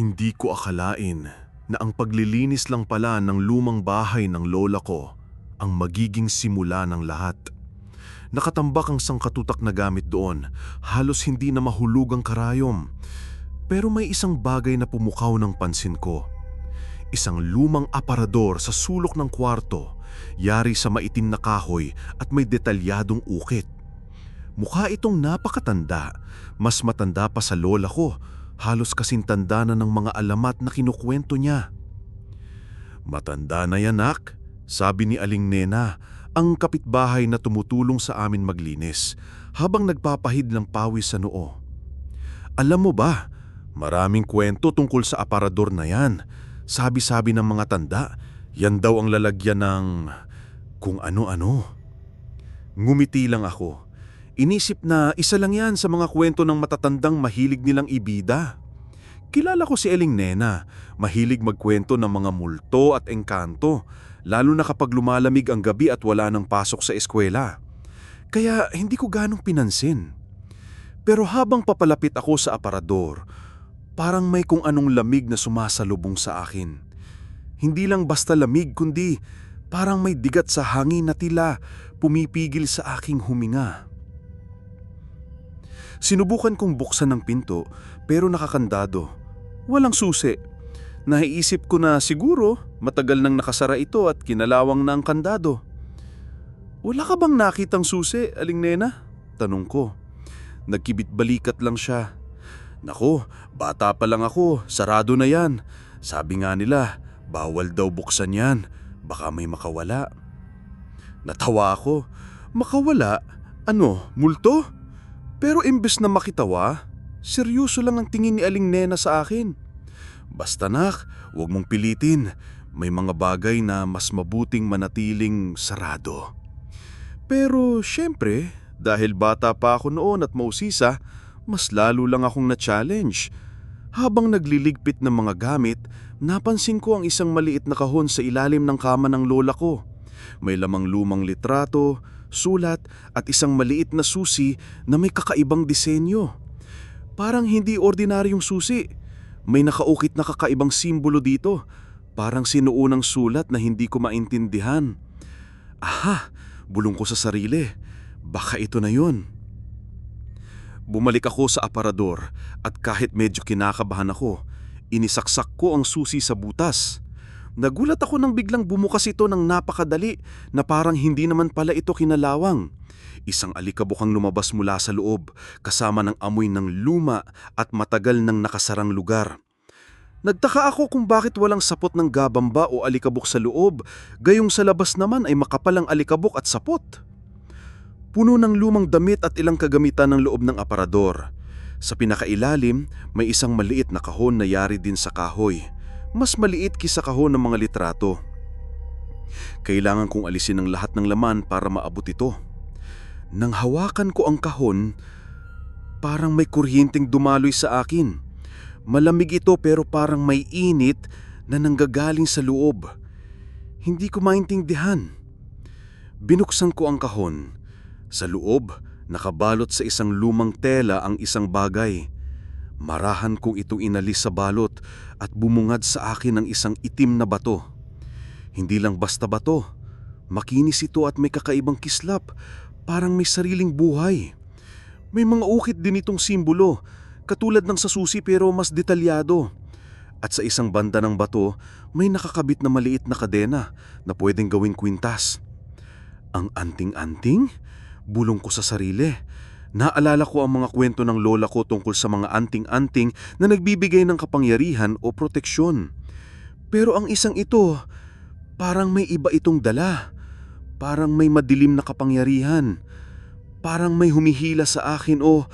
Hindi ko akalain na ang paglilinis lang pala ng lumang bahay ng lola ko ang magiging simula ng lahat. Nakatambak ang sangkatutak na gamit doon, halos hindi na mahulog ang karayom. Pero may isang bagay na pumukaw ng pansin ko. Isang lumang aparador sa sulok ng kwarto, yari sa maitim na kahoy at may detalyadong ukit. Mukha itong napakatanda, mas matanda pa sa lola ko, halos kasing tanda na ng mga alamat na kinukwento niya. "Matanda na yan, nak," sabi ni Aling Nena, ang kapitbahay na tumutulong sa amin maglinis, habang nagpapahid ng pawis sa noo. "Alam mo ba, maraming kwento tungkol sa aparador na yan. Sabi-sabi ng mga tanda, yan daw ang lalagyan ng kung ano-ano." Ngumiti lang ako. Inisip na isa lang yan sa mga kwento ng matatandang mahilig nilang ibida. Kilala ko si Aling Nena, mahilig magkwento ng mga multo at engkanto, lalo na kapag lumalamig ang gabi at wala nang pasok sa eskwela. Kaya hindi ko ganong pinansin. Pero habang papalapit ako sa aparador, parang may kung anong lamig na sumasalubong sa akin. Hindi lang basta lamig kundi parang may digat sa hangin na tila pumipigil sa aking huminga. Sinubukan kong buksan ang pinto pero nakakandado. Walang susi. Naiisip ko na siguro matagal nang nakasara ito at kinalawang na ang kandado. "Wala ka bang nakitang susi, Aling Nena?" tanong ko. Nagkibit balikat lang siya. "Nako, bata pa lang ako, sarado na yan. Sabi nga nila, bawal daw buksan yan, baka may makawala." Natawa ako. Makawala? Ano, multo? Pero imbes na makitawa, seryoso lang ang tingin ni Aling Nena sa akin. "Basta nak, huwag mong pilitin. May mga bagay na mas mabuting manatiling sarado." Pero syempre, dahil bata pa ako noon at mausisa, mas lalo lang akong na-challenge. Habang nagliligpit ng mga gamit, napansin ko ang isang maliit na kahon sa ilalim ng kama ng lola ko. May lamang lumang litrato, sulat at isang maliit na susi na may kakaibang disenyo. Parang hindi ordinaryong susi. May nakaukit na kakaibang simbolo dito. Parang sinuunang sulat na hindi ko maintindihan. Aha! Bulong ko sa sarili. Baka ito na yun. Bumalik ako sa aparador at kahit medyo kinakabahan ako, inisaksak ko ang susi sa butas. Nagulat ako nang biglang bumukas ito ng napakadali na parang hindi naman pala ito kinalawang. Isang alikabok ang lumabas mula sa loob kasama ng amoy ng luma at matagal ng nakasarang lugar. Nagtaka ako kung bakit walang sapot ng gabamba o alikabok sa loob, gayong sa labas naman ay makapalang alikabok at sapot. Puno ng lumang damit at ilang kagamitan ng loob ng aparador. Sa pinakailalim, may isang maliit na kahon na yari din sa kahoy. Mas maliit kisa kahon ng mga litrato. Kailangan kong alisin ang lahat ng laman para maabot ito. Nang hawakan ko ang kahon, parang may kuryenteng dumaloy sa akin. Malamig ito pero parang may init na nanggagaling sa loob. Hindi ko maintindihan. Binuksan ko ang kahon. Sa loob, nakabalot sa isang lumang tela ang isang bagay. Marahan kong itong inalis sa balot at bumungad sa akin ng isang itim na bato. Hindi lang basta bato. Makinis ito at may kakaibang kislap. Parang may sariling buhay. May mga ukit din itong simbolo, katulad ng sa susi pero mas detalyado. At sa isang banda ng bato, may nakakabit na maliit na kadena na pwedeng gawing kwintas. Ang anting-anting? Bulong ko sa sarili. Naalala ko ang mga kwento ng lola ko tungkol sa mga anting-anting na nagbibigay ng kapangyarihan o proteksyon. Pero ang isang ito, parang may iba itong dala. Parang may madilim na kapangyarihan. Parang may humihila sa akin o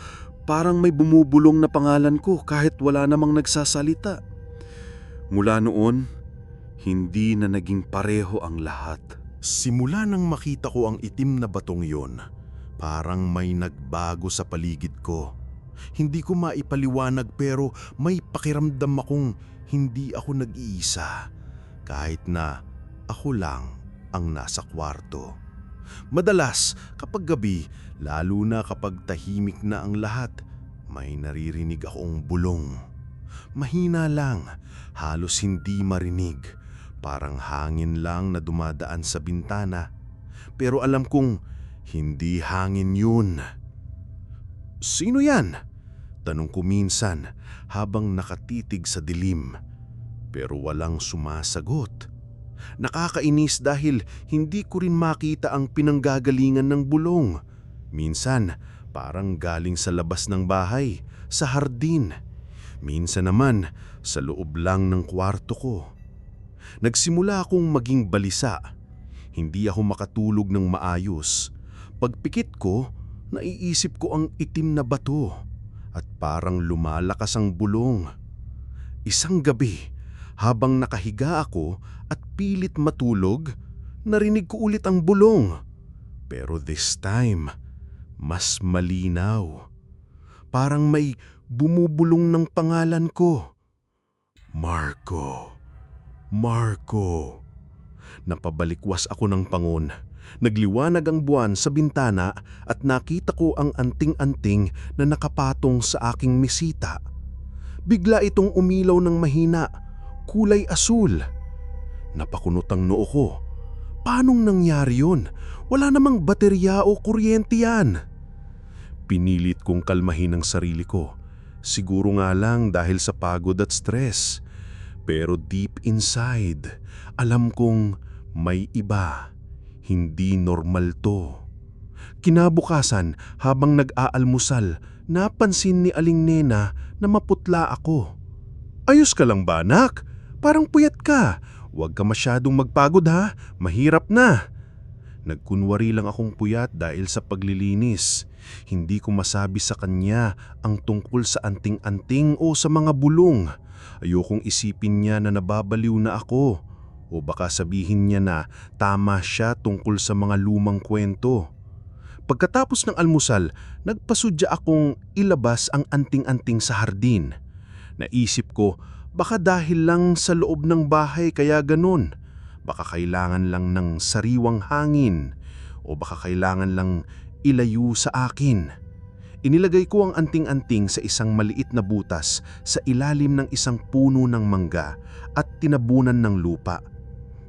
parang may bumubulong na pangalan ko kahit wala namang nagsasalita. Mula noon, hindi na naging pareho ang lahat. Simula nang makita ko ang itim na batong yon, parang may nagbago sa paligid ko. Hindi ko maipaliwanag pero may pakiramdam akong hindi ako nag-iisa kahit na ako lang ang nasa kwarto. Madalas kapag gabi, lalo na kapag tahimik na ang lahat, may naririnig akong bulong. Mahina lang, halos hindi marinig. Parang hangin lang na dumadaan sa bintana. Pero alam kong hindi hangin yun. "Sino yan?" tanong ko minsan habang nakatitig sa dilim. Pero walang sumasagot. Nakakainis dahil hindi ko rin makita ang pinanggagalingan ng bulong. Minsan, parang galing sa labas ng bahay, sa hardin. Minsan naman, sa loob lang ng kwarto ko. Nagsimula akong maging balisa. Hindi ako makatulog ng maayos. Pagpikit ko, naiisip ko ang itim na bato at parang lumalakas ang bulong. Isang gabi, habang nakahiga ako at pilit matulog, narinig ko ulit ang bulong. Pero this time, mas malinaw. Parang may bumubulong ng pangalan ko. Marco. Marco. Napabalikwas ako ng pangon. Nagliwanag ang buwan sa bintana at nakita ko ang anting-anting na nakapatong sa aking mesita. Bigla itong umilaw ng mahina, kulay asul. Napakunot ang noo ko. Paanong nangyari yun? Wala namang baterya o kuryente yan. Pinilit kong kalmahin ang sarili ko. Siguro nga lang dahil sa pagod at stress. Pero deep inside, alam kong may iba. Hindi normal to. Kinabukasan, habang nag-aalmusal, napansin ni Aling Nena na maputla ako. "Ayos ka lang ba, anak? Parang puyat ka. Huwag ka masyadong magpagod ha, mahirap na." Nagkunwari lang akong puyat dahil sa paglilinis. Hindi ko masabi sa kanya ang tungkol sa anting-anting o sa mga bulong. Ayokong isipin niya na nababaliw na ako. O baka sabihin niya na tama siya tungkol sa mga lumang kwento. Pagkatapos ng almusal, nagpasudya akong ilabas ang anting-anting sa hardin. Naisip ko, baka dahil lang sa loob ng bahay kaya ganun. Baka kailangan lang ng sariwang hangin o baka kailangan lang ilayo sa akin. Inilagay ko ang anting-anting sa isang maliit na butas sa ilalim ng isang puno ng mangga at tinabunan ng lupa.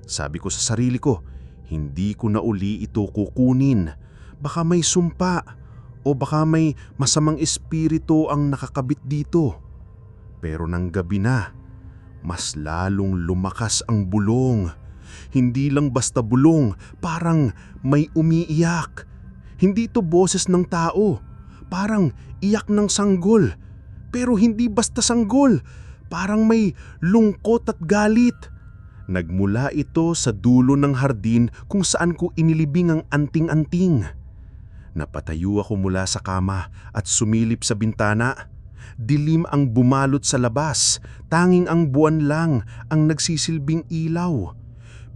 Sabi ko sa sarili ko, hindi ko na uli ito kukunin. Baka may sumpa o baka may masamang espiritu ang nakakabit dito. Pero nang gabi na, mas lalong lumakas ang bulong. Hindi lang basta bulong, parang may umiiyak. Hindi ito boses ng tao, parang iyak ng sanggol. Pero hindi basta sanggol, parang may lungkot at galit. Nagmula ito sa dulo ng hardin kung saan ko inilibing ang anting-anting. Napatayo ako mula sa kama at sumilip sa bintana. Dilim ang bumalot sa labas, tanging ang buwan lang ang nagsisilbing ilaw.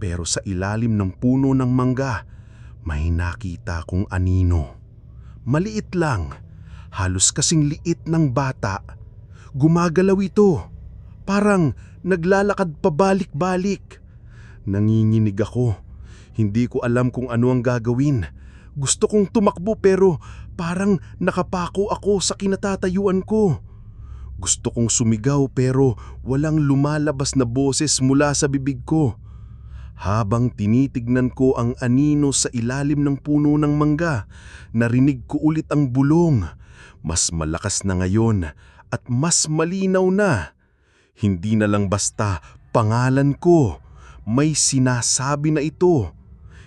Pero sa ilalim ng puno ng mangga, may nakita kong anino. Maliit lang, halos kasing liit ng bata. Gumagalaw ito, parang naglalakad pabalik-balik. Nanginginig ako. Hindi ko alam kung ano ang gagawin. Gusto kong tumakbo pero parang nakapako ako sa kinatatayuan ko. Gusto kong sumigaw pero walang lumalabas na boses mula sa bibig ko. Habang tinitignan ko ang anino sa ilalim ng puno ng mangga, narinig ko ulit ang bulong. Mas malakas na ngayon at mas malinaw na. Hindi na lang basta pangalan ko. May sinasabi na ito.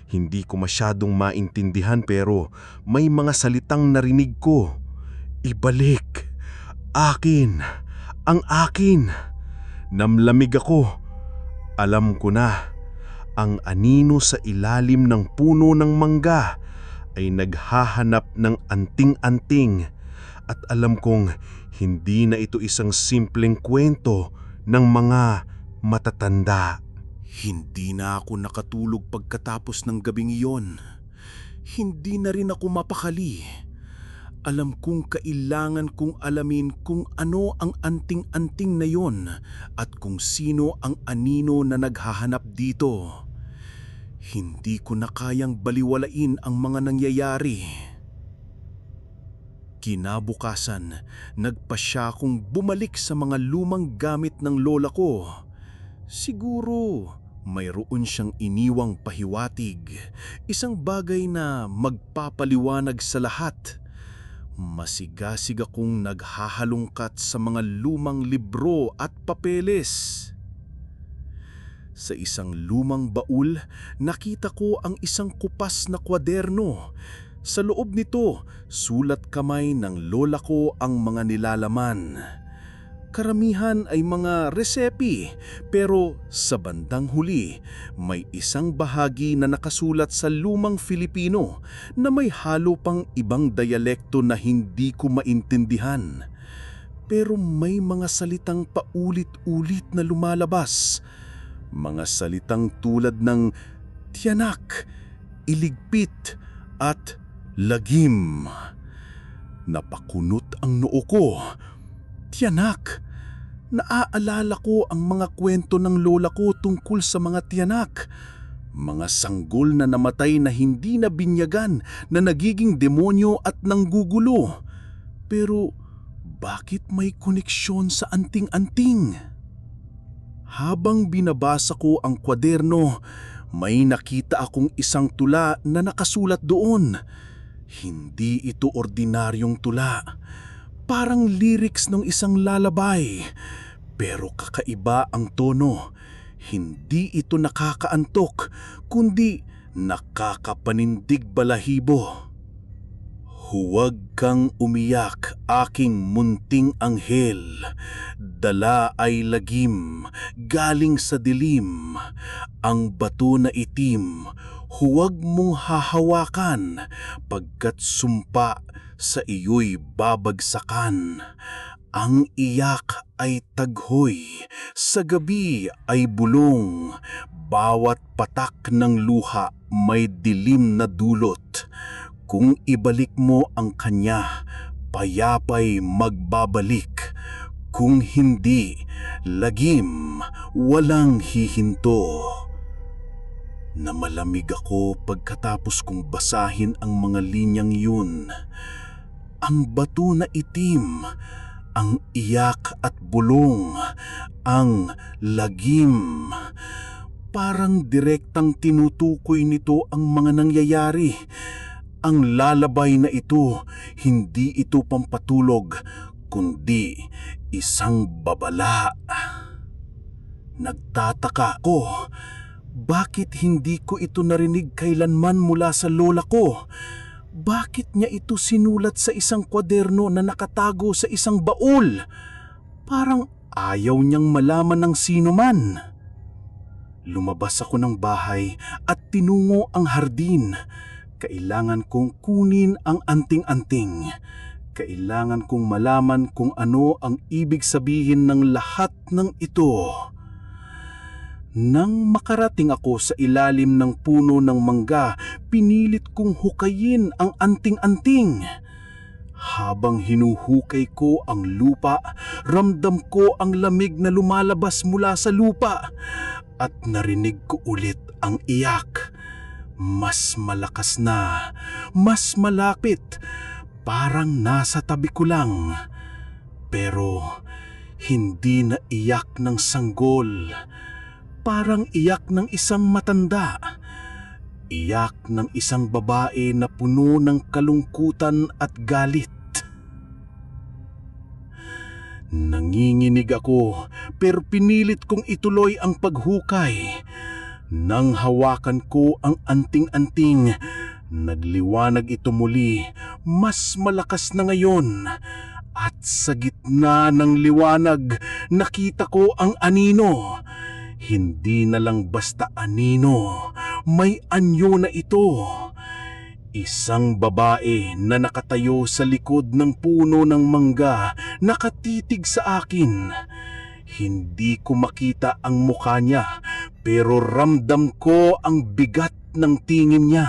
Hindi ko masyadong maintindihan pero may mga salitang narinig ko. Ibalik. Akin. Ang akin. Namlamig ako. Alam ko na. Ang anino sa ilalim ng puno ng mangga ay naghahanap ng anting-anting. At alam kong hindi na ito isang simpleng kwento ng mga matatanda. Hindi na ako nakatulog pagkatapos ng gabing iyon. Hindi na rin ako mapakali. Alam kong kailangan kong alamin kung ano ang anting-anting na yon at kung sino ang anino na naghahanap dito. Hindi ko na kayang baliwalain ang mga nangyayari. Kinabukasan, nagpasya akong bumalik sa mga lumang gamit ng lola ko. Siguro mayroon siyang iniwang pahiwatig, isang bagay na magpapaliwanag sa lahat. Masigasig akong naghahalungkat sa mga lumang libro at papeles. Sa isang lumang baul, nakita ko ang isang kupas na kwaderno. Sa loob nito, sulat kamay ng lola ko ang mga nilalaman. Karamihan ay mga resepi, pero sa bandang huli, may isang bahagi na nakasulat sa lumang Filipino na may halo pang ibang dialekto na hindi ko maintindihan. Pero may mga salitang paulit-ulit na lumalabas. Mga salitang tulad ng tiyanak, iligpit, at lagim. Napakunot ang noo ko. Tiyanak! Naaalala ko ang mga kwento ng lola ko tungkol sa mga tiyanak. Mga sanggol na namatay na hindi na binyagan, na nagiging demonyo at nanggugulo. Pero bakit may koneksyon sa anting-anting? Habang binabasa ko ang kwaderno, may nakita akong isang tula na nakasulat doon. Hindi ito ordinaryong tula. Parang lyrics ng isang lalabay. Pero kakaiba ang tono. Hindi ito nakakaantok, kundi nakakapanindig balahibo. Huwag kang umiyak, aking munting anghel. Dala ay lagim, galing sa dilim. Ang bato na itim, huwag mong hahawakan, pagkat sumpa sa iyo'y babagsakan. Ang iyak ay taghoy, sa gabi ay bulong. Bawat patak ng luha may dilim na dulot. Kung ibalik mo ang kanya, payapa'y magbabalik. Kung hindi, lagim, walang hihinto. Namalamig ako pagkatapos kong basahin ang mga linyang yun. Ang bato na itim, ang iyak at bulong, ang lagim. Parang direktang tinutukoy nito ang mga nangyayari. Ang lalabay na ito, hindi ito pampatulog, kundi isang babala. Nagtataka ko, bakit hindi ko ito narinig kailanman mula sa lola ko? Bakit niya ito sinulat sa isang kwaderno na nakatago sa isang baul? Parang ayaw niyang malaman ng sino man. Lumabas ako ng bahay at tinungo ang hardin. Kailangan kong kunin ang anting-anting. Kailangan kong malaman kung ano ang ibig sabihin ng lahat ng ito. Nang makarating ako sa ilalim ng puno ng mangga, pinilit kong hukayin ang anting-anting. Habang hinuhukay ko ang lupa, ramdam ko ang lamig na lumalabas mula sa lupa. At narinig ko ulit ang iyak. Mas malakas na, mas malapit, parang nasa tabi ko lang. Pero hindi na iyak ng sanggol, parang iyak ng isang matanda. Iyak ng isang babae na puno ng kalungkutan at galit. Nanginginig ako, pero pinilit kong ituloy ang paghukay. Nang hawakan ko ang anting-anting, nagliwanag ito muli, mas malakas na ngayon. At sa gitna ng liwanag, nakita ko ang anino. Hindi na lang basta anino, may anyo na ito. Isang babae na nakatayo sa likod ng puno ng mangga, nakatitig sa akin. Hindi ko makita ang mukha niya, pero ramdam ko ang bigat ng tingin niya.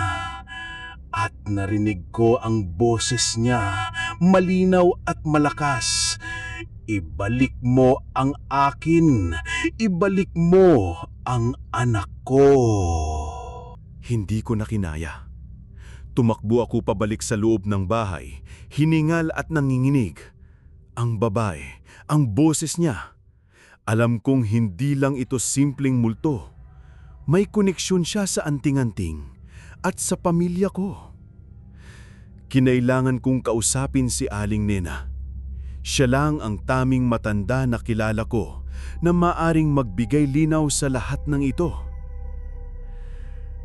At narinig ko ang boses niya, malinaw at malakas. Ibalik mo ang akin, ibalik mo ang anak ko. Hindi ko na kinaya. Tumakbo ako pabalik sa loob ng bahay, hiningal at nanginginig. Ang babae, ang boses niya. Alam kong hindi lang ito simpleng multo. May koneksyon siya sa anting-anting at sa pamilya ko. Kinailangan kong kausapin si Aling Nena. Siya lang ang taming matanda na kilala ko na maaring magbigay linaw sa lahat ng ito.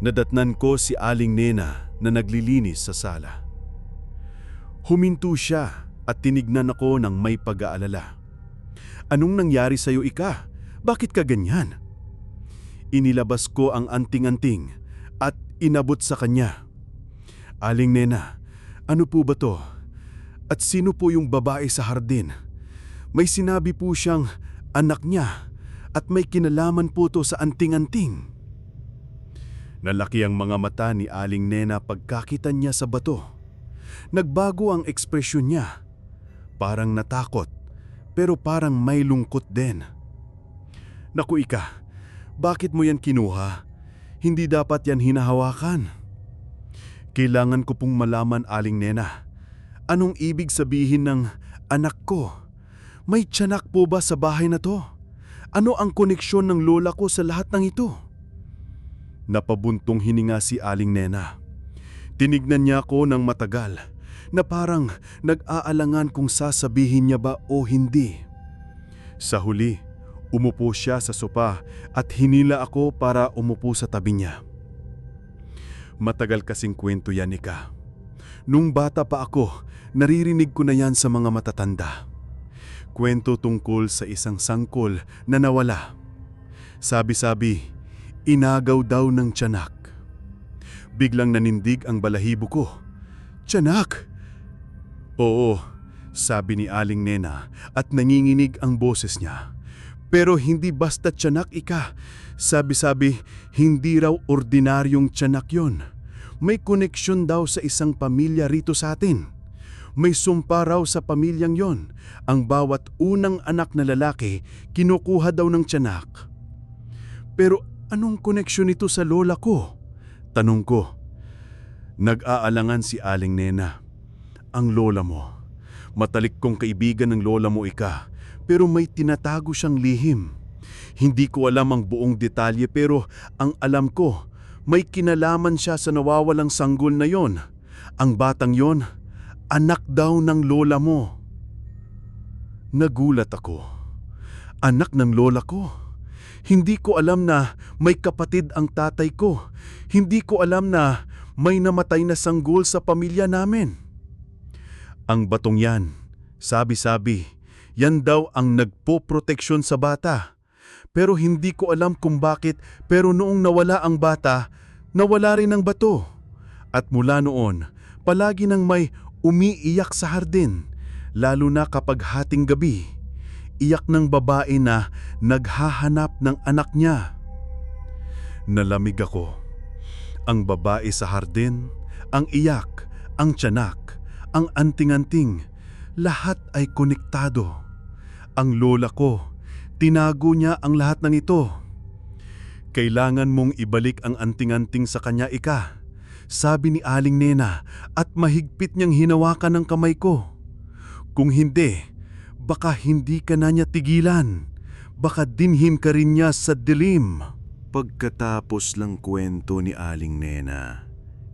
Nadatnan ko si Aling Nena na naglilinis sa sala. Huminto siya at tinignan ako ng may pag-aalala. "Anong nangyari sa'yo, Ika? Bakit ka ganyan?" Inilabas ko ang anting-anting at inabot sa kanya. "Aling Nena, ano po ba to? At sino po yung babae sa hardin? May sinabi po siyang anak niya at may kinalaman po to sa anting-anting." Nalaki ang mga mata ni Aling Nena pagkakita niya sa bato. Nagbago ang ekspresyon niya. Parang natakot, pero parang may lungkot din. "Naku Ika, bakit mo yan kinuha? Hindi dapat yan hinahawakan." "Kailangan ko pong malaman, Aling Nena. Anong ibig sabihin ng anak ko? May tiyanak po ba sa bahay na to? Ano ang koneksyon ng lola ko sa lahat ng ito?" Napabuntong hininga si Aling Nena. Tinignan niya ako ng matagal na parang nag-aalangan kung sasabihin niya ba o hindi. Sa huli, umupo siya sa sopa at hinila ako para umupo sa tabi niya. Matagal kasing kwento yan, Ika. Nung bata pa ako, naririnig ko na yan sa mga matatanda. Kwento tungkol sa isang sangkol na nawala. Sabi-sabi, inagaw daw ng tiyanak. Biglang nanindig ang balahibo ko. "Tiyanak!" "Oo," sabi ni Aling Nena at nanginginig ang boses niya. "Pero hindi basta tiyanak, Ika. Sabi-sabi, hindi raw ordinaryong tiyanak yon. May koneksyon daw sa isang pamilya rito sa atin. May sumpa raw sa pamilyang yon. Ang bawat unang anak na lalaki, kinukuha daw ng tiyanak." "Pero anong koneksyon nito sa lola ko?" tanong ko. Nag-aalangan si Aling Nena. "Ang lola mo. Matalik kong kaibigan ng lola mo, Ika. Pero may tinatago siyang lihim. Hindi ko alam ang buong detalye pero ang alam ko, may kinalaman siya sa nawawalang sanggol na yon. Ang batang yon, anak daw ng lola mo." Nagulat ako. Anak ng lola ko? Hindi ko alam na may kapatid ang tatay ko. Hindi ko alam na may namatay na sanggol sa pamilya namin. Ang batong yan, sabi-sabi, yan daw ang nagpoproteksyon sa bata. Pero hindi ko alam kung bakit, pero noong nawala ang bata, nawala rin ang bato. At mula noon, palagi nang may umiiyak sa hardin, lalo na kapag hating gabi. Iyak ng babae na naghahanap ng anak niya. Nalamig ako. Ang babae sa hardin, ang iyak, ang tiyanak, ang anting-anting, lahat ay konektado. Ang lola ko, tinago niya ang lahat ng ito. "Kailangan mong ibalik ang anting-anting sa kanya, Ika," sabi ni Aling Nena at mahigpit niyang hinawakan ang kamay ko. "Kung hindi, baka hindi ka na niya tigilan. Baka dinhin ka rin niya sa dilim." Pagkatapos ng kwento ni Aling Nena,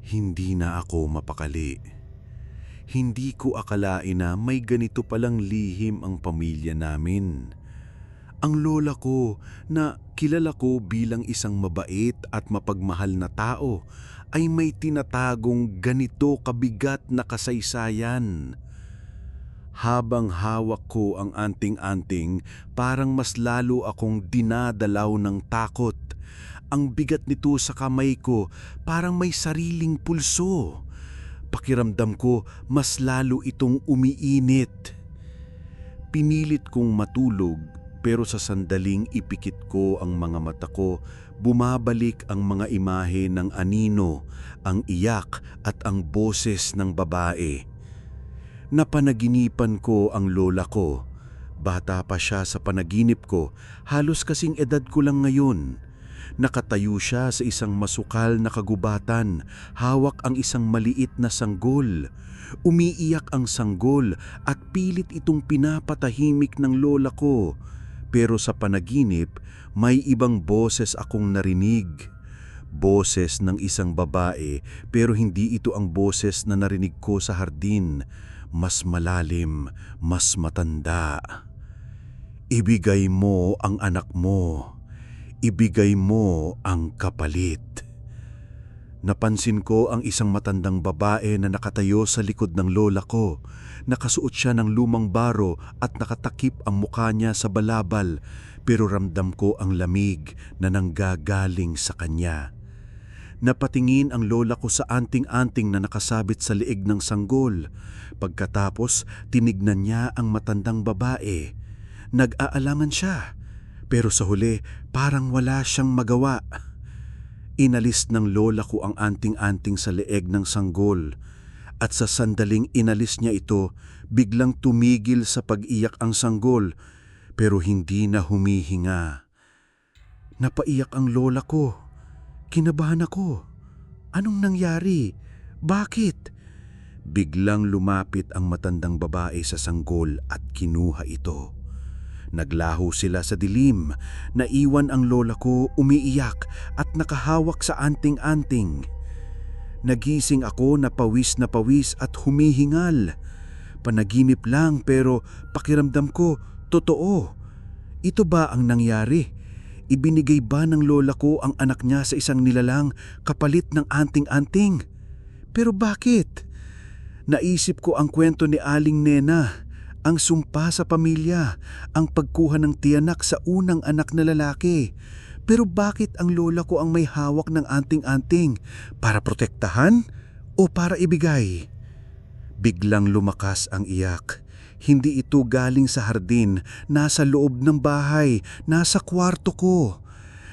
hindi na ako mapakali. Hindi ko akalain na may ganito palang lihim ang pamilya namin. Ang lola ko na kilala ko bilang isang mabait at mapagmahal na tao ay may tinatagong ganito kabigat na kasaysayan. Habang hawak ko ang anting-anting, parang mas lalo akong dinadalaw ng takot. Ang bigat nito sa kamay ko, parang may sariling pulso. Pakiramdam ko, mas lalo itong umiinit. Pinilit kong matulog, pero sa sandaling ipikit ko ang mga mata ko, bumabalik ang mga imahe ng anino, ang iyak at ang boses ng babae. Napanaginipan ko ang lola ko. Bata pa siya sa panaginip ko, halos kasing edad ko lang ngayon. Nakatayo siya sa isang masukal na kagubatan, hawak ang isang maliit na sanggol. Umiiyak ang sanggol at pilit itong pinapatahimik ng lola ko. Pero sa panaginip, may ibang boses akong narinig. Boses ng isang babae, pero hindi ito ang boses na narinig ko sa hardin. Mas malalim, mas matanda. Ibigay mo ang anak mo. Ibigay mo ang kapalit. Napansin ko ang isang matandang babae na nakatayo sa likod ng lola ko. Nakasuot siya ng lumang baro at nakatakip ang mukha niya sa balabal, pero ramdam ko ang lamig na nanggagaling sa kanya. Napatingin ang lola ko sa anting-anting na nakasabit sa leeg ng sanggol. Pagkatapos, tinignan niya ang matandang babae. Nag-aalangan siya, pero sa huli parang wala siyang magawa. Inalis ng lola ko ang anting-anting sa leeg ng sanggol at sa sandaling inalis niya ito, biglang tumigil sa pag-iyak ang sanggol pero hindi na humihinga. Napaiyak ang lola ko. Kinabahan ako. Anong nangyari? Bakit? Biglang lumapit ang matandang babae sa sanggol at kinuha ito. Naglaho sila sa dilim. Naiwan ang lola ko umiiyak at nakahawak sa anting-anting. Nagising ako na pawis at humihingal. Panaginip lang pero pakiramdam ko totoo. Ito ba ang nangyari? Ibinigay ba ng lola ko ang anak niya sa isang nilalang kapalit ng anting-anting? Pero bakit? Naisip ko ang kwento ni Aling Nena. Ang sumpa sa pamilya, ang pagkuha ng tiyanak sa unang anak na lalaki. Pero bakit ang lola ko ang may hawak ng anting-anting? Para protektahan o para ibigay? Biglang lumakas ang iyak. Hindi ito galing sa hardin, nasa loob ng bahay, nasa kwarto ko.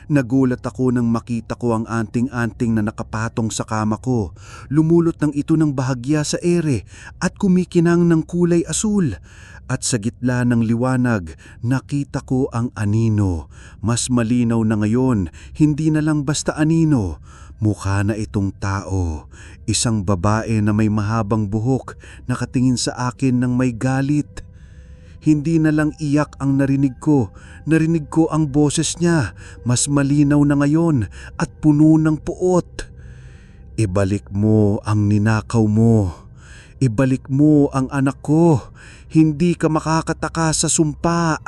Nagulat ako nang makita ko ang anting-anting na nakapatong sa kama ko. Lumulot ng ito ng bahagya sa ere at kumikinang ng kulay asul. At sa gitla ng liwanag, nakita ko ang anino. Mas malinaw na ngayon, hindi na lang basta anino. Mukha na itong tao. Isang babae na may mahabang buhok, nakatingin sa akin ng may galit. Hindi na lang iyak ang narinig ko ang boses niya, mas malinaw na ngayon at puno ng puot. Ibalik mo ang ninakaw mo. Ibalik mo ang anak ko. Hindi ka makakataka sa sumpa.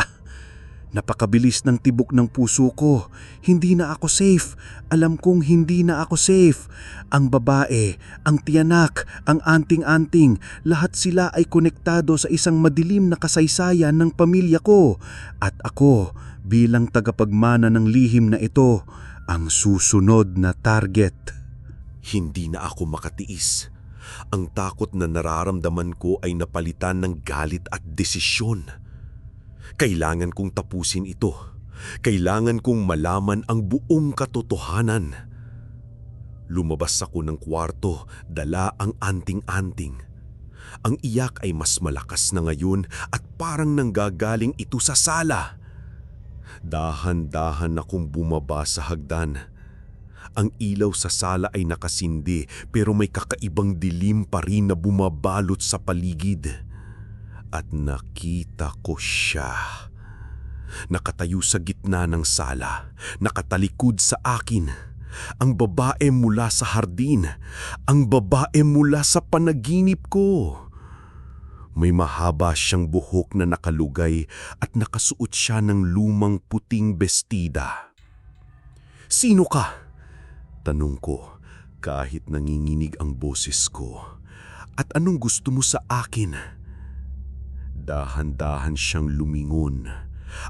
Napakabilis ng tibok ng puso ko. Hindi na ako safe. Alam kong hindi na ako safe. Ang babae, ang tiyanak, ang anting-anting, lahat sila ay konektado sa isang madilim na kasaysayan ng pamilya ko. At ako, bilang tagapagmana ng lihim na ito, ang susunod na target. Hindi na ako makatiis. Ang takot na nararamdaman ko ay napalitan ng galit at desisyon. Kailangan kong tapusin ito. Kailangan kong malaman ang buong katotohanan. Lumabas ako ng kwarto, dala ang anting-anting. Ang iyak ay mas malakas na ngayon at parang nanggagaling ito sa sala. Dahan-dahan akong bumaba sa hagdan. Ang ilaw sa sala ay nakasindi pero may kakaibang dilim pa rin na bumabalot sa paligid. At nakita ko siya. Nakatayo sa gitna ng sala, nakatalikod sa akin. Ang babae mula sa hardin, ang babae mula sa panaginip ko. May mahaba siyang buhok na nakalugay at nakasuot siya ng lumang puting bestida. "Sino ka?" tanong ko kahit nanginginig ang boses ko. "At anong gusto mo sa akin?" Dahan-dahan siyang lumingon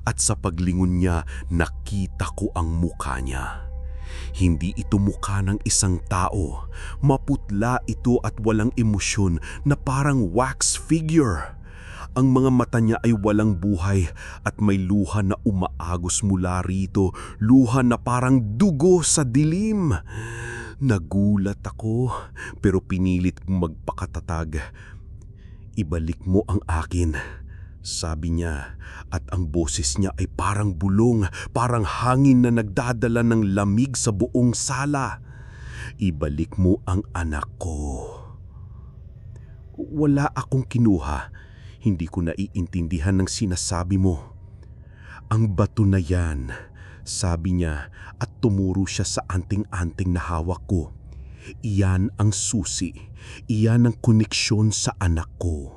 at sa paglingon niya nakita ko ang mukha niya. Hindi ito mukha ng isang tao. Maputla ito at walang emosyon na parang wax figure. Ang mga mata niya ay walang buhay at may luha na umaagos mula rito, luha na parang dugo sa dilim. Nagulat ako pero pinilit kong magpakatatag. "Ibalik mo ang akin," sabi niya, at ang boses niya ay parang bulong, parang hangin na nagdadala ng lamig sa buong sala. Ibalik mo ang anak ko. Wala akong kinuha. Hindi ko naiintindihan ng sinasabi mo. Ang bato na yan, sabi niya at tumuro siya sa anting-anting na hawak ko. Iyan ang susi. Iyan ang koneksyon sa anak ko.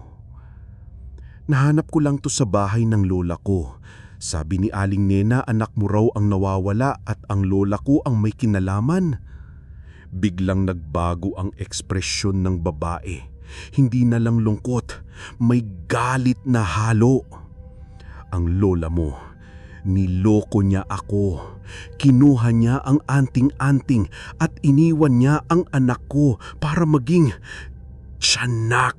Nahanap ko lang to sa bahay ng lola ko. Sabi ni Aling Nena, anak mo raw ang nawawala at ang lola ko ang may kinalaman. Biglang nagbago ang ekspresyon ng babae. Hindi na lang lungkot, may galit na halo. Ang lola mo, niloko niya ako. Kinuha niya ang anting-anting at iniwan niya ang anak ko para maging tiyanak.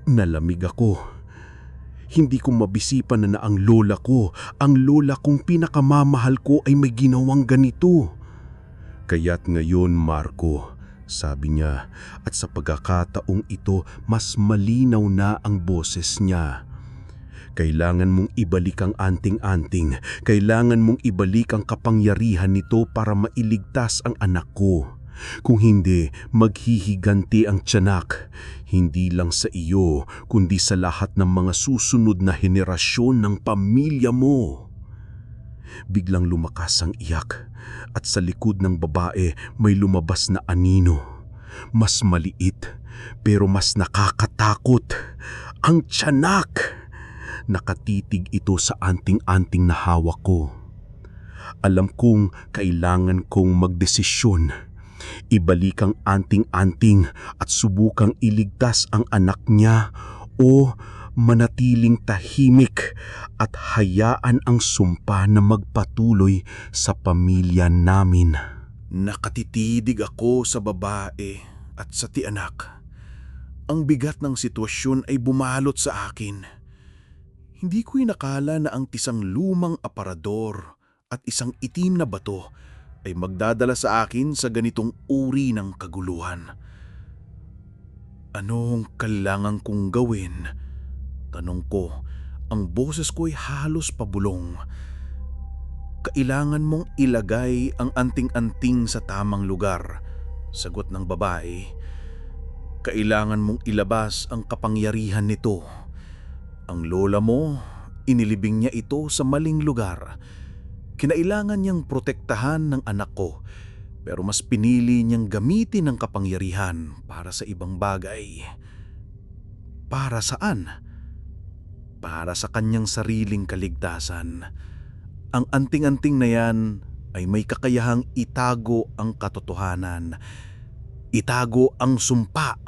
Nalamig ako. Hindi ko mabisipan na ang lola ko, ang lola kong pinakamamahal ko ay may ginawang ganito. Kaya't ngayon, Marco, sabi niya, at sa pagkakataong ito mas malinaw na ang boses niya. Kailangan mong ibalik ang anting-anting. Kailangan mong ibalik ang kapangyarihan nito para mailigtas ang anak ko. Kung hindi, maghihiganti ang tiyanak. Hindi lang sa iyo, kundi sa lahat ng mga susunod na henerasyon ng pamilya mo. Biglang lumakas ang iyak at sa likod ng babae may lumabas na anino. Mas maliit pero mas nakakatakot. Ang tiyanak! Nakatitig ito sa anting-anting na hawak ko. Alam kong kailangan kong magdesisyon. Ibalik ang anting-anting at subukang iligtas ang anak niya o manatiling tahimik at hayaan ang sumpa na magpatuloy sa pamilya namin. Nakatitidig ako sa babae at sa tianak. Ang bigat ng sitwasyon ay bumalot sa akin. Hindi ko inakala na ang isang lumang aparador at isang itim na bato ay magdadala sa akin sa ganitong uri ng kaguluhan. Anong kailangan kong gawin? Tanong ko, ang boses ko ay halos pabulong. Kailangan mong ilagay ang anting-anting sa tamang lugar, sagot ng babae. Kailangan mong ilabas ang kapangyarihan nito. Ang lola mo, inilibing niya ito sa maling lugar. Kinailangan niyang protektahan ng anak ko, pero mas pinili niyang gamitin ang kapangyarihan para sa ibang bagay. Para saan? Para sa kanyang sariling kaligtasan. Ang anting-anting na yan ay may kakayahang itago ang katotohanan. Itago ang sumpa.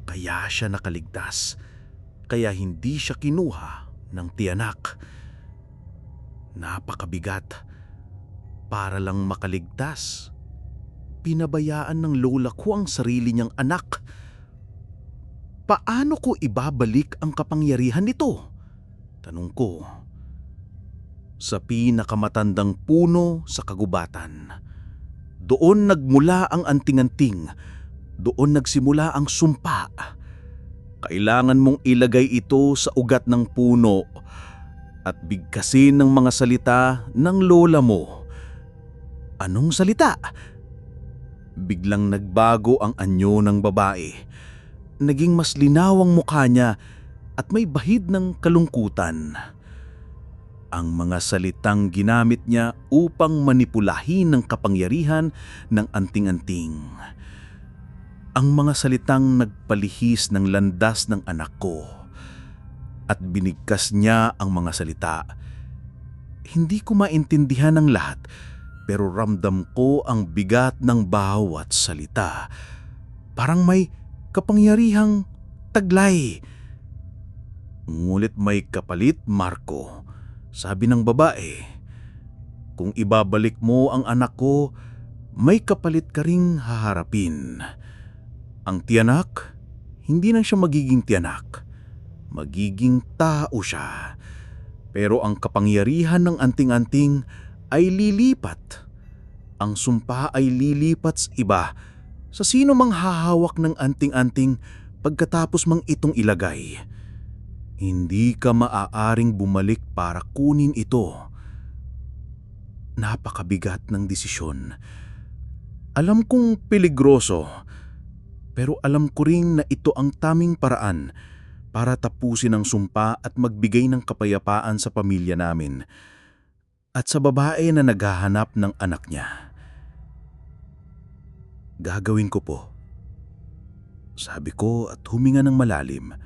Kaya siya nakaligtas. Kaya hindi siya kinuha ng tiyanak. Napakabigat. Para lang makaligtas, pinabayaan ng lola ko ang sarili niyang anak. Paano ko ibabalik ang kapangyarihan nito? Tanong ko. Sa pinakamatandang puno sa kagubatan. Doon nagmula ang anting-anting. Doon nagsimula ang sumpa. Kailangan mong ilagay ito sa ugat ng puno at bigkasin ng mga salita ng lola mo. Anong salita? Biglang nagbago ang anyo ng babae. Naging mas linaw ang mukha niya at may bahid ng kalungkutan. Ang mga salitang ginamit niya upang manipulahin ang kapangyarihan ng anting-anting. Ang mga salitang nagpalihis ng landas ng anak ko. At binigkas niya ang mga salita. Hindi ko maintindihan ang lahat, pero ramdam ko ang bigat ng bawat salita. Parang may kapangyarihang taglay. Ngunit may kapalit, Marco, sabi ng babae. Kung ibabalik mo ang anak ko, may kapalit ka ring haharapin. Ang tiyanak, hindi na siya magiging tiyanak. Magiging tao siya. Pero ang kapangyarihan ng anting-anting ay lilipat. Ang sumpa ay lilipat sa iba. Sa sino mang hahawak ng anting-anting pagkatapos mang itong ilagay. Hindi ka maaaring bumalik para kunin ito. Napakabigat ng desisyon. Alam kong peligroso, pero alam ko rin na ito ang taming paraan para tapusin ang sumpa at magbigay ng kapayapaan sa pamilya namin at sa babae na naghahanap ng anak niya. Gagawin ko po, sabi ko at huminga ng malalim.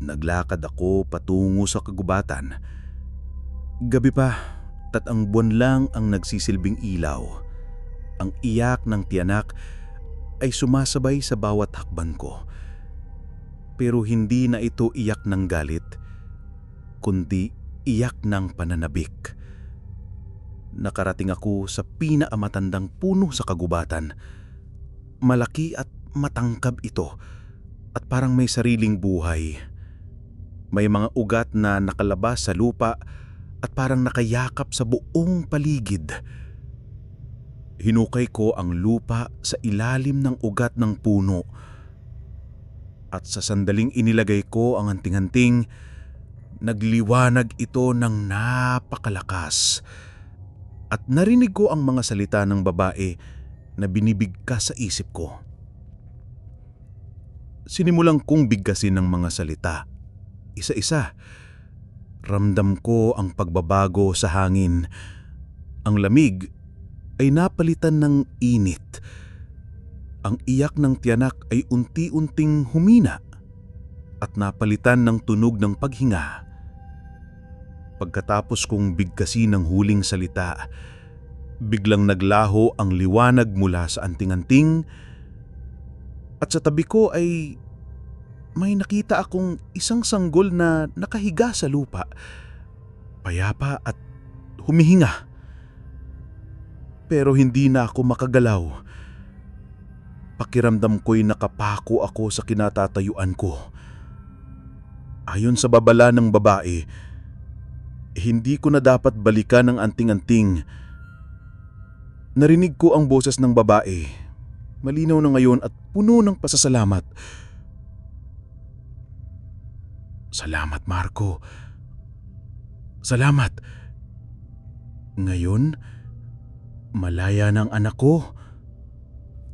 Naglakad ako patungo sa kagubatan. Gabi pa, ang buwan lang ang nagsisilbing ilaw. Ang iyak ng tiyanak ay sumasabay sa bawat hakban ko. Pero hindi na ito iyak ng galit, kundi iyak ng pananabik. Nakarating ako sa pinakamatandang puno sa kagubatan. Malaki at matangkab ito at parang may sariling buhay. May mga ugat na nakalabas sa lupa at parang nakayakap sa buong paligid. Hinukay ko ang lupa sa ilalim ng ugat ng puno. At sa sandaling inilagay ko ang anting-anting, nagliwanag ito ng napakalakas. At narinig ko ang mga salita ng babae na binibigkas sa isip ko. Sinimulang kong bigkasin ng mga salita. Isa-isa. Ramdam ko ang pagbabago sa hangin. Ang lamig ay napalitan ng init. Ang iyak ng tiyanak ay unti-unting humina at napalitan ng tunog ng paghinga. Pagkatapos kong bigkasin ng huling salita, biglang naglaho ang liwanag mula sa anting-anting at sa tabi ko ay may nakita akong isang sanggol na nakahiga sa lupa, payapa at humihinga. Pero hindi na ako makagalaw. Pakiramdam ko'y nakapako ako sa kinatatayuan ko. Ayon sa babala ng babae, hindi ko na dapat balikan ang anting-anting. Narinig ko ang boses ng babae. Malinaw na ngayon at puno ng pasasalamat. Salamat, Marco. Salamat. Ngayon, malaya ng anak ko.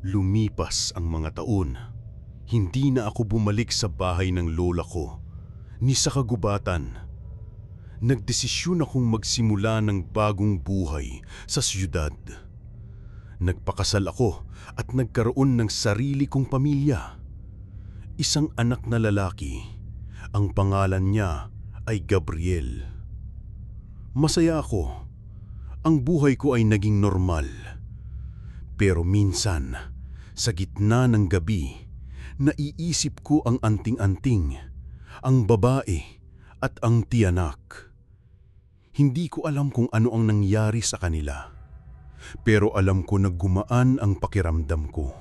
Lumipas ang mga taon. Hindi na ako bumalik sa bahay ng lola ko, ni sa kagubatan. Nagdesisyon akong magsimula ng bagong buhay sa siyudad. Nagpakasal ako at nagkaroon ng sarili kong pamilya. Isang anak na lalaki. Ang pangalan niya ay Gabriel. Masaya ako. Ang buhay ko ay naging normal. Pero minsan, sa gitna ng gabi, naiisip ko ang anting-anting, ang babae at ang tiyanak. Hindi ko alam kung ano ang nangyari sa kanila. Pero alam ko na gumaan ang pakiramdam ko.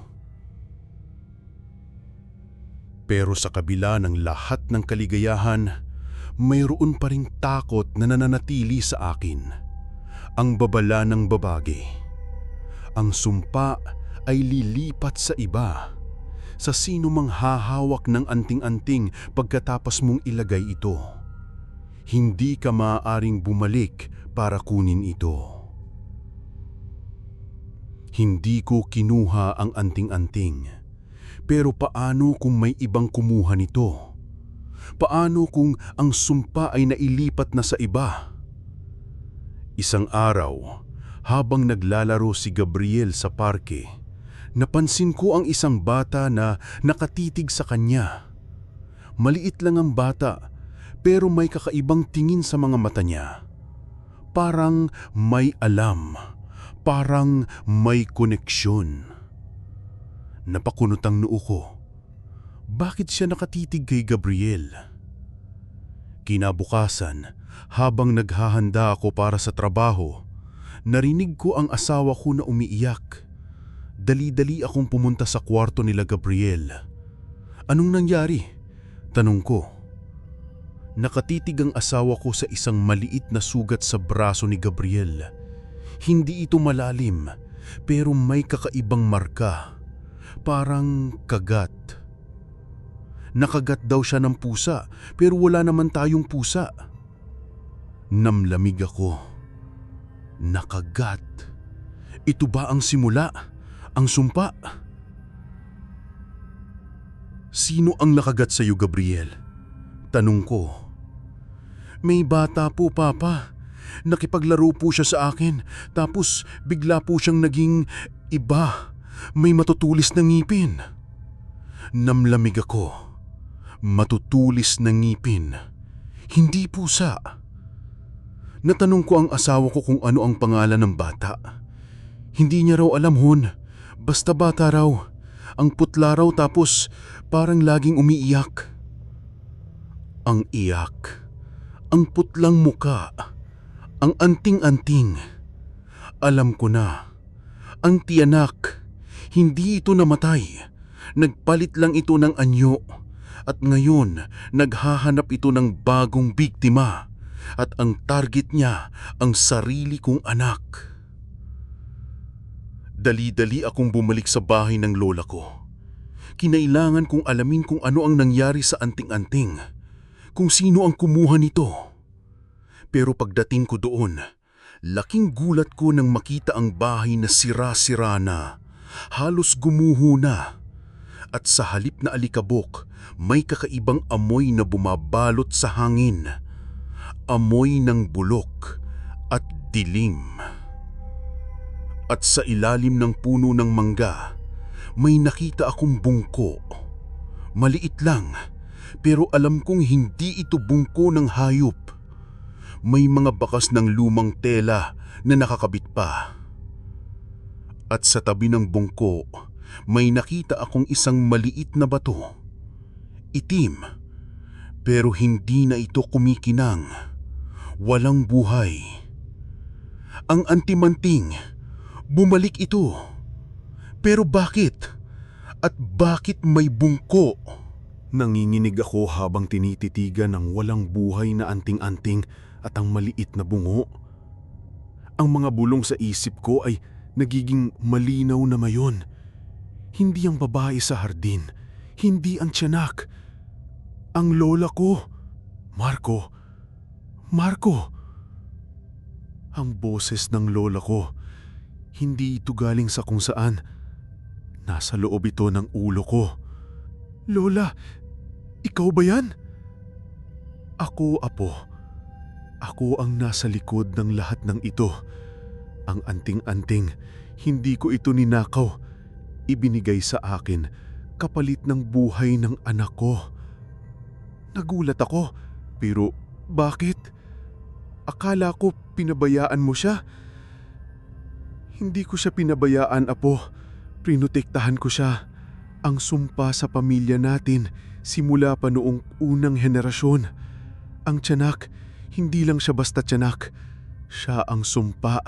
Pero sa kabila ng lahat ng kaligayahan, mayroon pa ring takot na nananatili sa akin. Ang babala ng babagi. Ang sumpa ay lilipat sa iba. Sa sino mang hahawak ng anting-anting pagkatapos mong ilagay ito. Hindi ka maaaring bumalik para kunin ito. Hindi ko kinuha ang anting-anting. Pero paano kung may ibang kumuha nito? Paano kung ang sumpa ay nailipat na sa iba? Isang araw, habang naglalaro si Gabriel sa parke, napansin ko ang isang bata na nakatitig sa kanya. Maliit lang ang bata, pero may kakaibang tingin sa mga mata niya. Parang may alam, parang may koneksyon. Napakunot ang noo ko. Bakit siya nakatitig kay Gabriel? Kinabukasan, habang naghahanda ako para sa trabaho, narinig ko ang asawa ko na umiiyak. Dali-dali akong pumunta sa kwarto nila Gabriel. Anong nangyari? Tanong ko. Nakatitig ang asawa ko sa isang maliit na sugat sa braso ni Gabriel. Hindi ito malalim, pero may kakaibang marka. Parang kagat. Nakagat daw siya ng pusa, pero wala naman tayong pusa. Namlamig ako. Nakagat. Ito ba ang simula? Ang sumpa? Sino ang nakagat sa iyo, Gabriel? Tanong ko. May bata po, Papa. Nakipaglaro po siya sa akin, tapos bigla po siyang naging iba. May matutulis na ngipin. Namlamig ako. Matutulis na ngipin. Hindi pusa. Natanong ko ang asawa ko kung ano ang pangalan ng bata. Hindi niya raw alam, hon. Basta bata raw. Ang putla raw, tapos parang laging umiiyak. Ang iyak. Ang putlang muka. Ang anting-anting. Alam ko na. Ang tiyanak. Hindi ito namatay. Nagpalit lang ito ng anyo. At ngayon, naghahanap ito ng bagong biktima. At ang target niya, ang sarili kong anak. Dali-dali akong bumalik sa bahay ng lola ko. Kinailangan kong alamin kung ano ang nangyari sa anting-anting. Kung sino ang kumuha nito. Pero pagdating ko doon, laking gulat ko nang makita ang bahay na sira-sira na. Halos gumuho na. At sa halip na alikabok, may kakaibang amoy na bumabalot sa hangin. Amoy ng bulok at dilim. At sa ilalim ng puno ng mangga, may nakita akong bungko. Maliit lang, pero alam kong hindi ito bungko ng hayop. May mga bakas ng lumang tela na nakakabit pa. At sa tabi ng bungko, may nakita akong isang maliit na bato. Itim, pero hindi na ito kumikinang. Walang buhay. Ang antimanting, bumalik ito. Pero bakit? At bakit may bungko? Nanginginig ako habang tinititigan ang walang buhay na anting-anting at ang maliit na bungo. Ang mga bulong sa isip ko ay nagiging malinaw na mayon. Hindi ang babae sa hardin, hindi ang tiyanak. Ang lola ko, Marco. Ang boses ng lola ko, hindi ito galing sa kung saan. Nasa loob ito ng ulo ko. Lola, ikaw ba yan? Ako, apo. Ako ang nasa likod ng lahat ng ito. Ang anting-anting, hindi ko ito ninakaw. Ibinigay sa akin kapalit ng buhay ng anak ko. Nagulat ako, pero bakit? Akala ko pinabayaan mo siya. Hindi ko siya pinabayaan, apo. Prinotektahan ko siya. Ang sumpa sa pamilya natin simula pa noong unang henerasyon. Ang tiyanak, hindi lang siya basta tiyanak. Siya ang sumpa.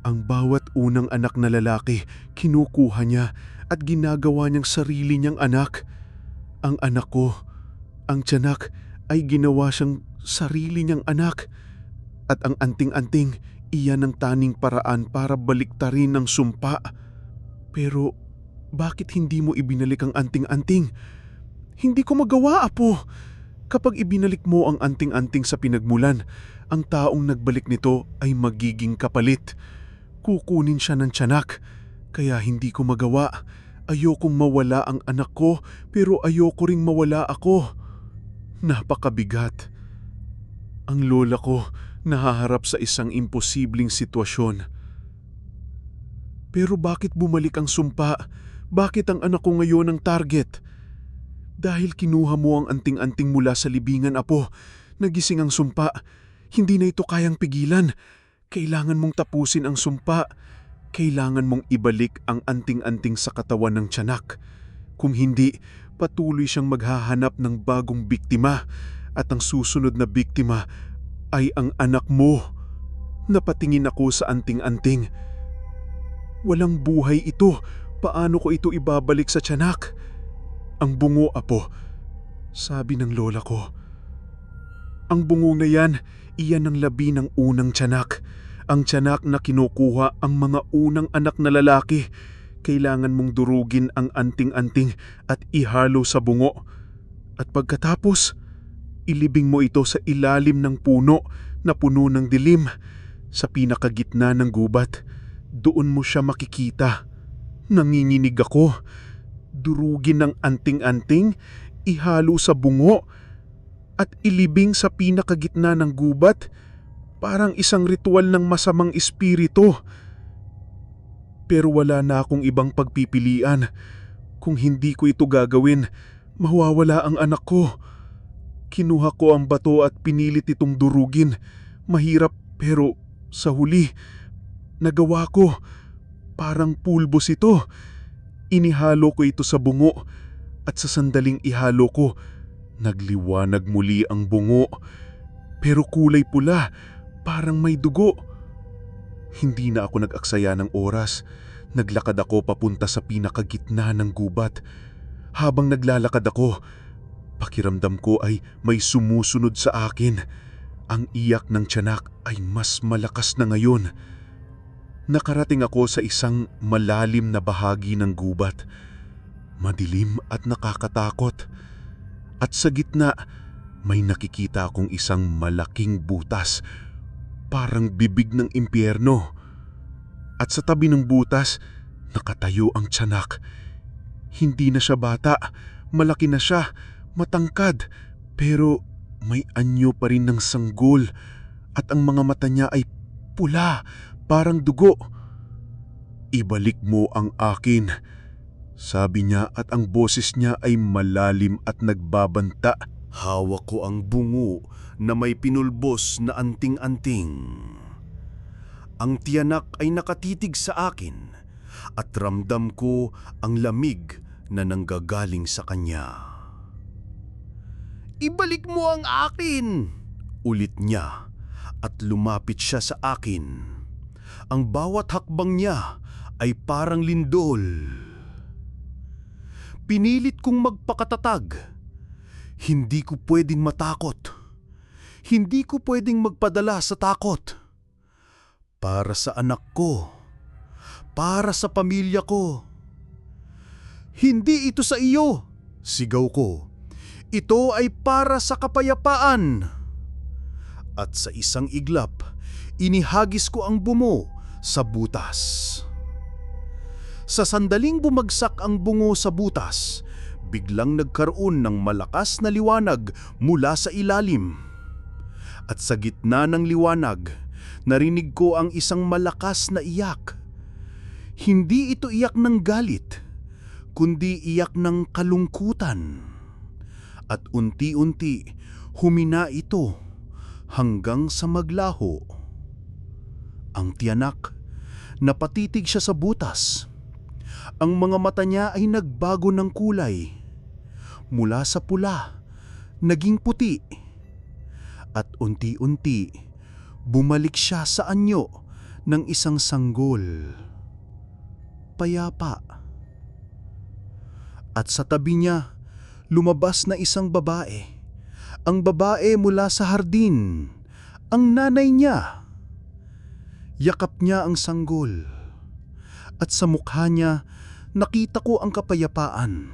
Ang bawat unang anak na lalaki, kinukuha niya at ginagawa niyang sarili niyang anak. Ang anak ko, ang tiyanak, ay ginawa siyang sarili niyang anak. At ang anting-anting, iyan ang taning paraan para baliktarin ang sumpa. Pero bakit hindi mo ibinalik ang anting-anting? Hindi ko magawa, apo. Kapag ibinalik mo ang anting-anting sa pinagmulan, ang taong nagbalik nito ay magiging kapalit. Kukunin siya ng tiyanak, kaya hindi ko magawa. Ayokong mawala ang anak ko, pero ayoko ring mawala ako. Napakabigat. Ang lola ko nahaharap sa isang imposibleng sitwasyon. Pero bakit bumalik ang sumpa? Bakit ang anak ko ngayon ang target? Dahil kinuha mo ang anting-anting mula sa libingan, apo. Nagising ang sumpa. Hindi na ito kayang pigilan. Kailangan mong tapusin ang sumpa. Kailangan mong ibalik ang anting-anting sa katawan ng tiyanak. Kung hindi, patuloy siyang maghahanap ng bagong biktima. At ang susunod na biktima ay ang anak mo. Napatingin ako sa anting-anting. Walang buhay ito. Paano ko ito ibabalik sa tiyanak? Ang bungo, apo. Sabi ng lola ko. Ang bungo na yan, iyan ang labi ng unang tiyanak. Ang tiyanak na kinukuha ang mga unang anak na lalaki. Kailangan mong durugin ang anting-anting at ihalo sa bungo. At pagkatapos, ilibing mo ito sa ilalim ng puno na puno ng dilim. Sa pinakagitna ng gubat, doon mo siya makikita. Nanginginig ako. Durugin ng anting-anting, ihalo sa bungo, at ilibing sa pinakagitna ng gubat, parang isang ritual ng masamang espiritu. Pero wala na akong ibang pagpipilian. Kung hindi ko ito gagawin, mawawala ang anak ko. Kinuha ko ang bato at pinilit itong durugin. Mahirap pero sa huli, nagawa ko. Parang pulbos ito. Inihalo ko ito sa bungo at sa sandaling ihalo ko, nagliwanag muli ang bungo. Pero kulay pula, parang may dugo. Hindi na ako nag-aksaya ng oras. Naglakad ako papunta sa pinakagitna ng gubat. Habang naglalakad ako, pakiramdam ko ay may sumusunod sa akin. Ang iyak ng tiyanak ay mas malakas na ngayon. Nakarating ako sa isang malalim na bahagi ng gubat. Madilim at nakakatakot. At sa gitna, may nakikita akong isang malaking butas. Parang bibig ng impyerno. At sa tabi ng butas, nakatayo ang tiyanak. Hindi na siya bata, malaki na siya, matangkad, pero may anyo pa rin ng sanggol at ang mga mata niya ay pula, parang dugo. "Ibalik mo ang akin," sabi niya at ang boses niya ay malalim at nagbabanta. Hawak ko ang bungo na may pinulbos na anting-anting. Ang tiyanak ay nakatitig sa akin at ramdam ko ang lamig na nanggagaling sa kanya. "Ibalik mo ang akin!" ulit niya at lumapit siya sa akin. Ang bawat hakbang niya ay parang lindol. Pinilit kong magpakatatag. Hindi ko pwedeng matakot. Hindi ko pwedeng magpadala sa takot. Para sa anak ko. Para sa pamilya ko. "Hindi ito sa iyo!" sigaw ko. "Ito ay para sa kapayapaan." At sa isang iglap, inihagis ko ang bungo sa butas. Sa sandaling bumagsak ang bungo sa butas, biglang nagkaroon ng malakas na liwanag mula sa ilalim. At sa gitna ng liwanag, narinig ko ang isang malakas na iyak. Hindi ito iyak ng galit, kundi iyak ng kalungkutan. At unti-unti, humina ito hanggang sa maglaho. Ang tiyanak, napatitig siya sa butas. Ang mga mata niya ay nagbago ng kulay. Mula sa pula, naging puti. At unti-unti, bumalik siya sa anyo ng isang sanggol. Payapa. At sa tabi niya, lumabas na isang babae. Ang babae mula sa hardin. Ang nanay niya. Yakap niya ang sanggol. At sa mukha niya, nakita ko ang kapayapaan.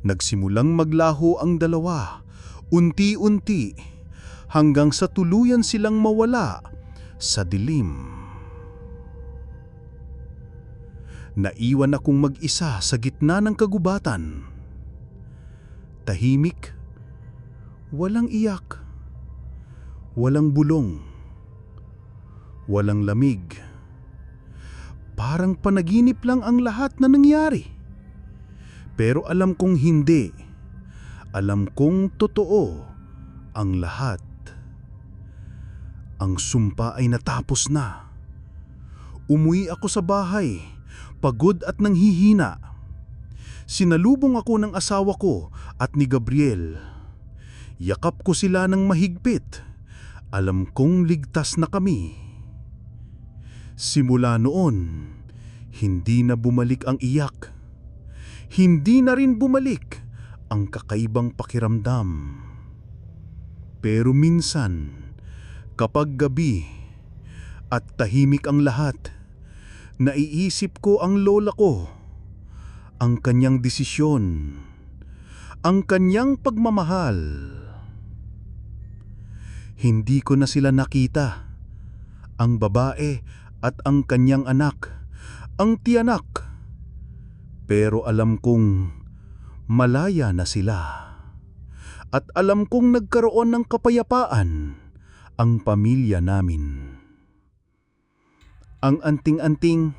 Nagsimulang maglaho ang dalawa, unti-unti, hanggang sa tuluyan silang mawala sa dilim. Naiwan akong mag-isa sa gitna ng kagubatan. Tahimik, walang iyak, walang bulong, walang lamig. Parang panaginip lang ang lahat na nangyari. Pero alam kong hindi. Alam kong totoo ang lahat. Ang sumpa ay natapos na. Umuwi ako sa bahay, pagod at nanghihina. Sinalubong ako ng asawa ko at ni Gabriel. Yakap ko sila ng mahigpit. Alam kong ligtas na kami. Simula noon, hindi na bumalik ang iyak. Hindi na rin bumalik ang kakaibang pakiramdam. Pero minsan, kapag gabi at tahimik ang lahat, naiisip ko ang lola ko, ang kanyang desisyon, ang kanyang pagmamahal. Hindi ko na sila nakita, ang babae at ang kanyang anak, ang tiyanak. Pero alam kong malaya na sila. At alam kong nagkaroon ng kapayapaan ang pamilya namin. Ang anting-anting,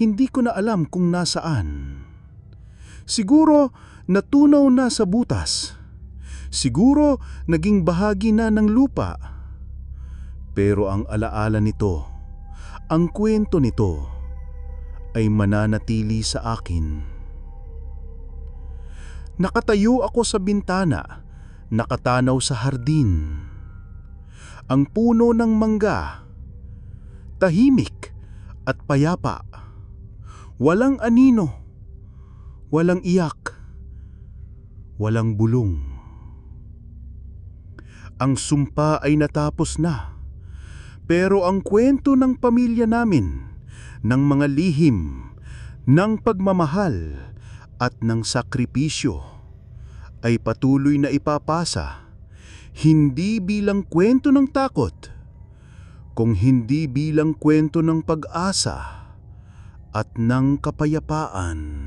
hindi ko na alam kung nasaan. Siguro natunaw na sa butas. Siguro naging bahagi na ng lupa. Pero ang alaala nito, ang kwento nito, ay mananatili sa akin. Nakatayo ako sa bintana, nakatanaw sa hardin. Ang puno ng mangga, tahimik at payapa. Walang anino, walang iyak, walang bulong. Ang sumpa ay natapos na, pero ang kwento ng pamilya namin, ng mga lihim, ng pagmamahal at ng sakripisyo ay patuloy na ipapasa, hindi bilang kwento ng takot, kung hindi bilang kwento ng pag-asa at ng kapayapaan.